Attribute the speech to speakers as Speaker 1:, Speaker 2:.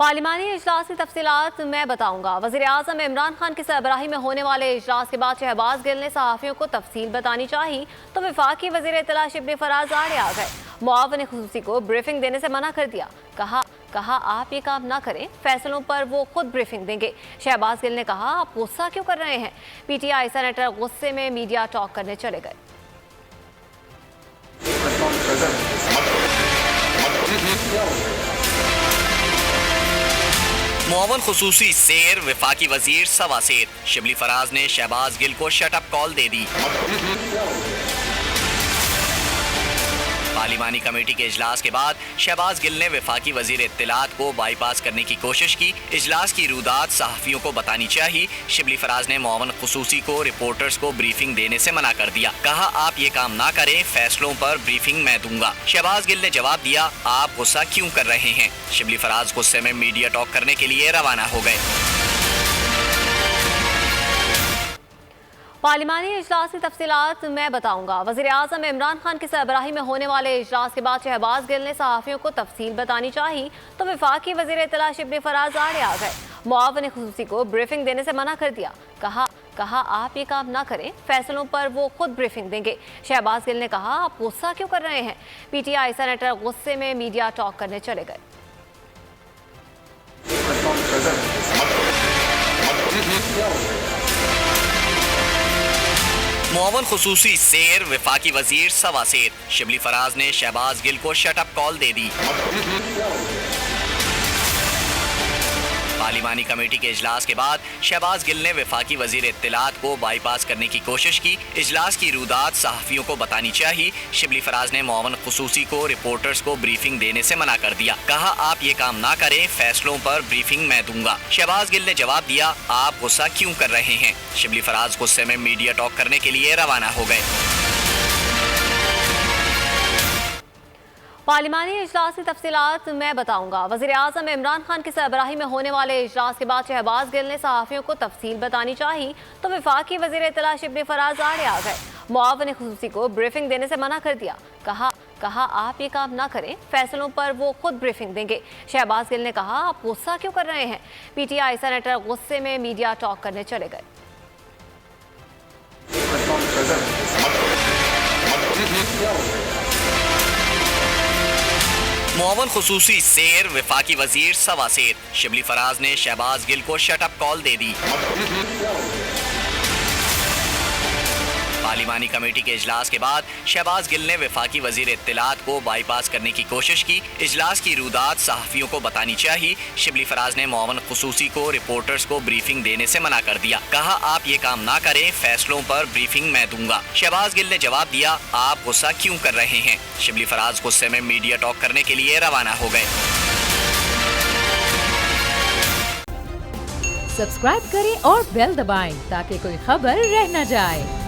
Speaker 1: पार्लिमानी इजलास की तफसीलात मैं बताऊंगा। वज़ीर-ए-आज़म इमरान खान की सरबराही में होने वाले इजलास के बाद शहबाज गिल ने सहाफ़ियों को तफसील बतानी चाहिए तो वफाकी वज़ीर इत्तला शिबली फराज आड़े आ गए। मुआविन खुसूसी को ब्रीफिंग देने से मना कर दिया। कहा आप ये काम ना करें, फैसलों पर वो खुद ब्रीफिंग देंगे। शहबाज गिल ने कहा आप गुस्सा क्यों कर रहे हैं। PTI सेनेटर गुस्से में मीडिया टॉक करने चले गए।
Speaker 2: मुआवन खुसूसी सेर वफाकी वजीर सवा सेर शिबली फराज ने शहबाज गिल को शटअप कॉल दे दी। पार्लिमानी कमेटी के इजलास के बाद शहबाज गिल ने वफाकी वजीर इत्तलात को बाईपास करने की कोशिश की। इजलास की रूदात सहाफ़ियों को बतानी चाहिए। शिबली फराज ने मुआवन खुसूसी को रिपोर्टर्स को ब्रीफिंग देने से मना कर दिया। कहा आप ये काम ना करें, फैसलों पर ब्रीफिंग मैं दूंगा। शहबाज गिल ने जवाब दिया आप गुस्सा क्यों कर रहे हैं। शिबली फराज गुस्से में मीडिया टॉक करने के लिए रवाना हो गए।
Speaker 1: पार्लिमानी इजलास की तफसीलात मैं बताऊंगा। वज़ीर-ए-आज़म इमरान खान की सरबराही में होने वाले इजलास के बाद शहबाज गिल ने सहाफ़ियों को तफसील बतानी चाहिए तो वफाकी वज़ीर इत्तला शिबली फराज आड़े आ गए। मुआविन खुसूसी को ब्रीफिंग देने से मना कर दिया। कहा आप ये काम ना करें, फैसलों पर वो खुद ब्रीफिंग देंगे। शहबाज गिल ने कहा आप गुस्सा क्यों कर रहे हैं। PTI सेनेटर गुस्से में मीडिया टॉक करने चले गए।
Speaker 2: मुआवन खुसूसी सेर वफाकी वजीर सवा सेर शिबली फराज ने शहबाज गिल को शटअप कॉल दे दी। पार्लिमानी कमेटी के इजलास के बाद शहबाज गिल ने वफाकी वजीर इत्तलात को बाईपास करने की कोशिश की। इजलास की रूदात सहाफ़ियों को बतानी चाहिए। शिबली फराज ने मुआवन खुसूसी को रिपोर्टर्स को ब्रीफिंग देने से मना कर दिया। कहा आप ये काम ना करें, फैसलों पर ब्रीफिंग मैं दूंगा। शहबाज गिल ने जवाब दिया आप गुस्सा क्यों कर रहे हैं। शिबली फराज गुस्से में मीडिया टॉक करने के लिए रवाना हो गए।
Speaker 1: पार्लिमानी इजलास की तफसीलात मैं बताऊंगा। वज़ीर-ए-आज़म इमरान खान की सरबराही में होने वाले इजलास के बाद शहबाज गिल ने सहाफ़ियों को तफसील बतानी चाहिए तो वफाकी वज़ीर इत्तला शिबली फराज आड़े आ गए। मुआविन खुसूसी को ब्रीफिंग देने से मना कर दिया। कहा आप ये काम ना करें, फैसलों पर वो खुद ब्रीफिंग देंगे। शहबाज गिल ने कहा आप गुस्सा क्यों कर रहे हैं। PTI सेनेटर गुस्से में मीडिया टॉक करने चले गए।
Speaker 2: मुआवन खुसूसी सेर वफाकी वजीर सवा सेर शिबली फराज ने शहबाज गिल को शटअप कॉल दे दी। पार्लिमानी कमेटी के इजलास के बाद शहबाज गिल ने वफाकी वजीर इत्तलात को बाईपास करने की कोशिश की। इजलास की रूदात सहाफ़ियों को बतानी चाहिए। शिबली फराज ने मुआवन खुसूसी को रिपोर्टर्स को ब्रीफिंग देने से मना कर दिया। कहा आप ये काम ना करें, फैसलों पर ब्रीफिंग मैं दूंगा। शहबाज गिल ने जवाब दिया आप गुस्सा क्यों कर रहे हैं। शिबली फराज गुस्से में मीडिया टॉक करने के लिए रवाना हो गए।
Speaker 3: सब्सक्राइब करें और बेल दबाएं ताकि कोई खबर रह न जाए।